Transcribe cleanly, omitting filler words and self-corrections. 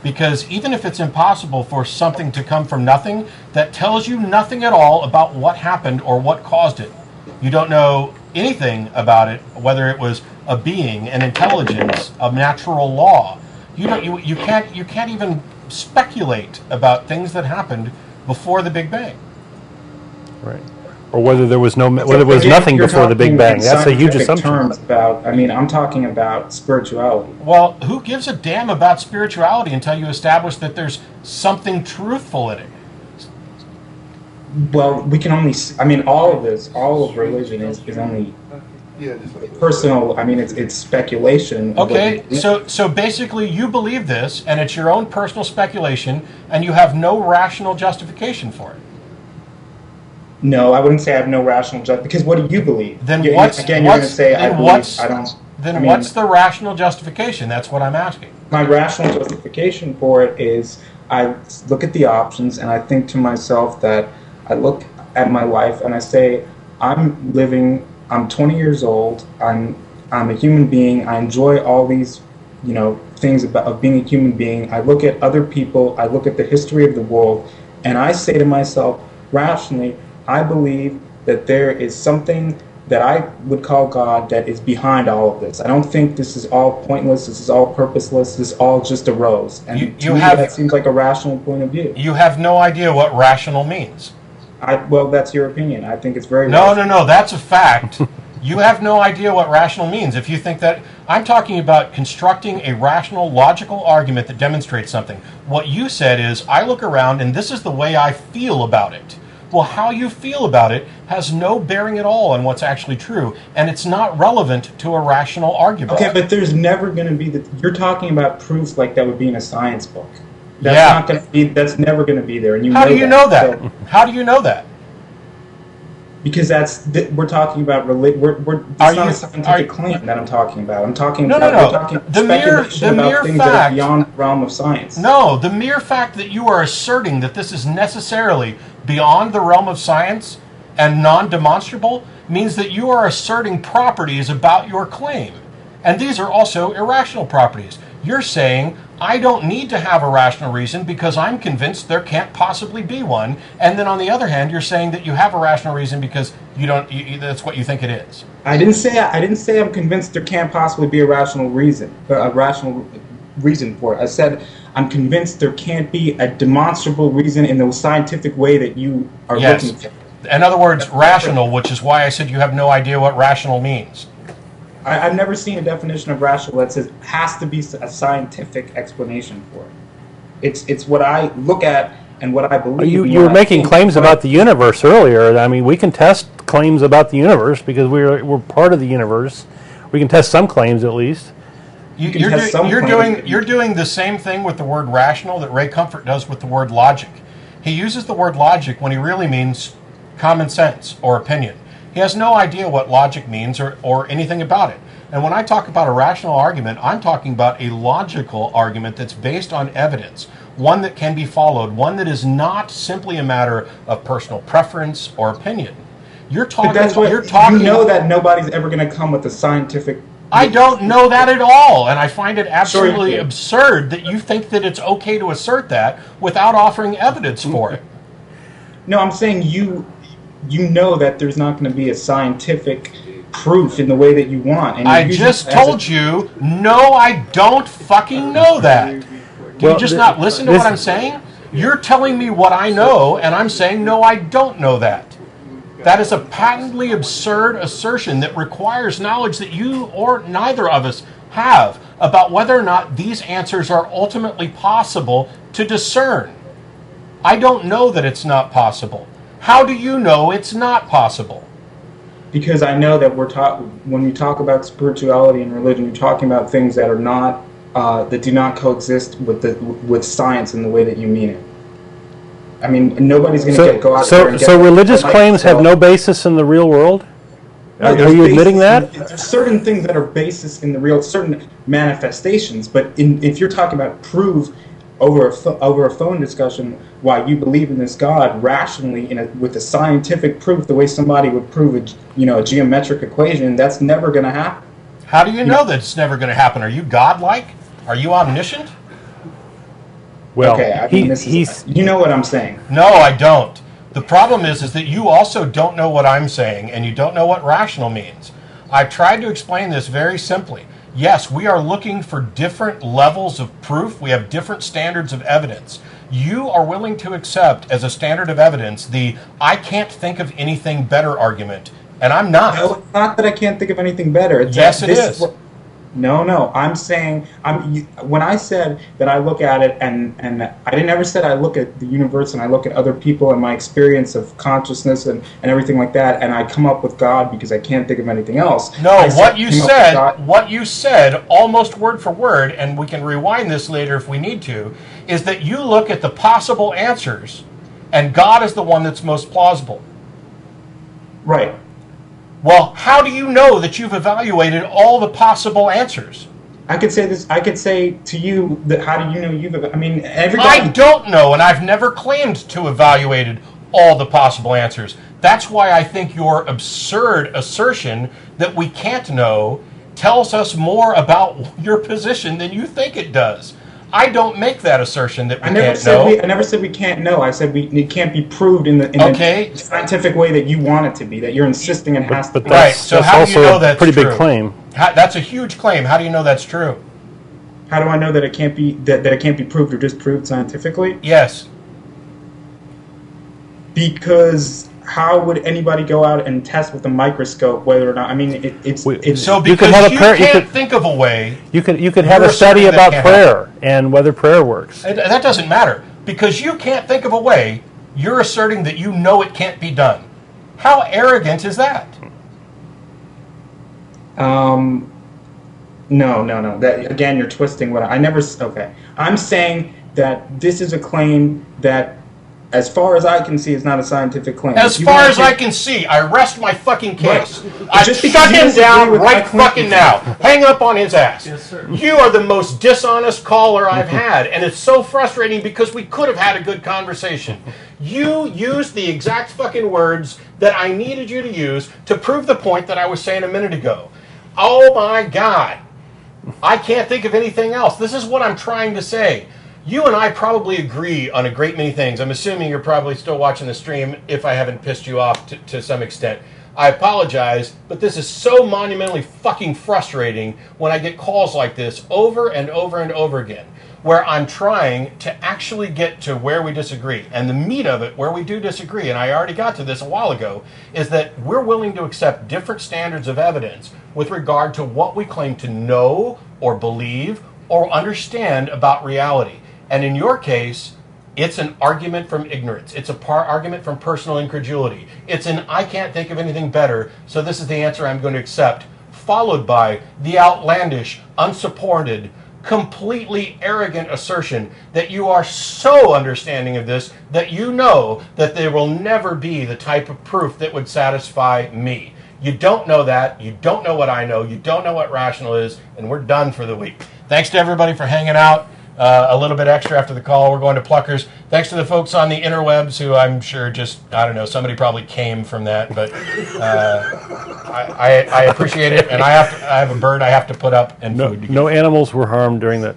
Because even if it's impossible for something to come from nothing, that tells you nothing at all about what happened or what caused it. You don't know anything about it, whether it was a being, an intelligence, a natural law. You can't even speculate about things that happened before the Big Bang. Right. Or whether there was nothing before the Big Bang. That's a huge assumption. I'm talking about spirituality. Well, who gives a damn about spirituality until you establish that there's something truthful in it? Well, we can only, all of religion is only personal. It's speculation. Okay, so basically you believe this, and it's your own personal speculation, and you have no rational justification for it. No, I wouldn't say I have no rational justification, because what do you believe? Then you're going to say I believe, I don't. Then what's the rational justification? That's what I'm asking. My rational justification for it is I look at the options and I think to myself that I look at my life and I say, I'm 20 years old, I'm a human being, I enjoy all these, things of being a human being. I look at other people, I look at the history of the world, and I say to myself, rationally, I believe that there is something that I would call God that is behind all of this. I don't think this is all pointless, this is all purposeless, this all just arose. And that seems like a rational point of view. You have no idea what rational means. Well, that's your opinion. I think it's very rational. No, that's a fact. You have no idea what rational means. If you think that, I'm talking about constructing a rational, logical argument that demonstrates something. What you said is, I look around and this is the way I feel about it. Well, how you feel about it has no bearing at all on what's actually true, and it's not relevant to a rational argument. Okay, but there's never going to be you're talking about proofs like that would be in a science book. That's never going to be there, and How do you know that? How do you know that? Because we're talking about it's not a scientific claim that I'm talking about. I'm talking about speculation about things that are beyond the realm of science. No, the mere fact that you are asserting that this is necessarily beyond the realm of science and non-demonstrable means that you are asserting properties about your claim. And these are also irrational properties. You're saying, I don't need to have a rational reason because I'm convinced there can't possibly be one. And then on the other hand, you're saying that you have a rational reason because that's what you think it is. I didn't say I'm convinced there can't possibly be a rational reason for it. I said I'm convinced there can't be a demonstrable reason in the scientific way that you are looking for. In other words, rational, which is why I said you have no idea what rational means. I've never seen a definition of rational that says has to be a scientific explanation for it. It's what I look at and what I believe. You were making claims about the universe earlier. I mean, we can test claims about the universe because we're part of the universe. We can test some claims at least. You're doing the same thing with the word rational that Ray Comfort does with the word logic. He uses the word logic when he really means common sense or opinion. He has no idea what logic means or anything about it. And when I talk about a rational argument, I'm talking about a logical argument that's based on evidence, one that can be followed, one that is not simply a matter of personal preference or opinion. You know that nobody's ever going to come with a scientific... I don't know that at all, and I find it absolutely absurd that you think that it's okay to assert that without offering evidence for it. No, I'm saying you know that there's not going to be a scientific proof in the way that you want. And I just told you, no, I don't fucking know that. Do you just not listen to what I'm saying? You're telling me what I know, and I'm saying, no, I don't know that. That is a patently absurd assertion that requires knowledge that you or neither of us have about whether or not these answers are ultimately possible to discern. I don't know that it's not possible. How do you know it's not possible? Because I know that when we talk about spirituality and religion, we're talking about things that are not that do not coexist with science in the way that you mean it. I mean, nobody's going to go out there and get... So religious claims have no basis in the real world? No, are you admitting that? There's certain things that are basis in the real, certain manifestations, but if you're talking about prove over a phone discussion why you believe in this God rationally with a scientific proof, the way somebody would prove a geometric equation, that's never going to happen. How do you know that it's never going to happen? Are you godlike? Are you omniscient? Well, Okay, I mean, you know what I'm saying. No, I don't. The problem is that you also don't know what I'm saying, and you don't know what rational means. I've tried to explain this very simply. Yes, we are looking for different levels of proof. We have different standards of evidence. You are willing to accept as a standard of evidence the "I can't think of anything better" argument, and I'm not. No, it's not that I can't think of anything better. It's Yes, that it this is. No. I'm saying when I said that I look at it, and I didn't ever said I look at the universe and I look at other people and my experience of consciousness and everything like that, and I come up with God because I can't think of anything else. No, what you said, almost word for word, and we can rewind this later if we need to, is that you look at the possible answers, and God is the one that's most plausible. Right. Well, how do you know that you've evaluated all the possible answers? I could say this. I could say to you that how do you know you've? I mean, everybody. I don't know, and I've never claimed to evaluated all the possible answers. That's why I think your absurd assertion that we can't know tells us more about your position than you think it does. I don't make that assertion that we can't know. I never said we can't know. I said it can't be proved in the scientific way that you want it to be. That you're insisting it has to be. Right. So how do you know that's a pretty true? big claim. That's a huge claim. How do you know that's true? How do I know that it can't be that it can't be proved or disproved scientifically? Yes. Because how would anybody go out and test with a microscope whether or not? I mean, it's so because you can't think of a way. You could have a study about prayer and whether prayer works. That doesn't matter because you can't think of a way. You're asserting that you know it can't be done. How arrogant is that? No. That again, you're twisting what I never. Okay, I'm saying that this is a claim that, as far as I can see, is not a scientific claim. As far as I can see, I rest my fucking case. Right. I Just shut him down right claim. fucking now. Hang up on his ass. Yes, sir. You are the most dishonest caller I've had, and it's so frustrating because we could have had a good conversation. You used the exact fucking words that I needed you to use to prove the point that I was saying a minute ago. Oh my God. I can't think of anything else. This is what I'm trying to say. You and I probably agree on a great many things. I'm assuming you're probably still watching the stream if I haven't pissed you off to some extent. I apologize, but this is so monumentally fucking frustrating when I get calls like this over and over and over again, where I'm trying to actually get to where we disagree. And the meat of it, where we do disagree, and I already got to this a while ago, is that we're willing to accept different standards of evidence with regard to what we claim to know or believe or understand about reality. And in your case, it's an argument from ignorance. It's a argument from personal incredulity. It's an I can't think of anything better, so this is the answer I'm going to accept, followed by the outlandish, unsupported, completely arrogant assertion that you are so understanding of this that you know that there will never be the type of proof that would satisfy me. You don't know that. You don't know what I know. You don't know what rational is, and we're done for the week. Thanks to everybody for hanging out. A little bit extra after the call. We're going to Pluckers. Thanks to the folks on the interwebs who I'm sure just, I don't know, somebody probably came from that, but I appreciate it. And I have a bird I have to put up and food. No animals were harmed during that.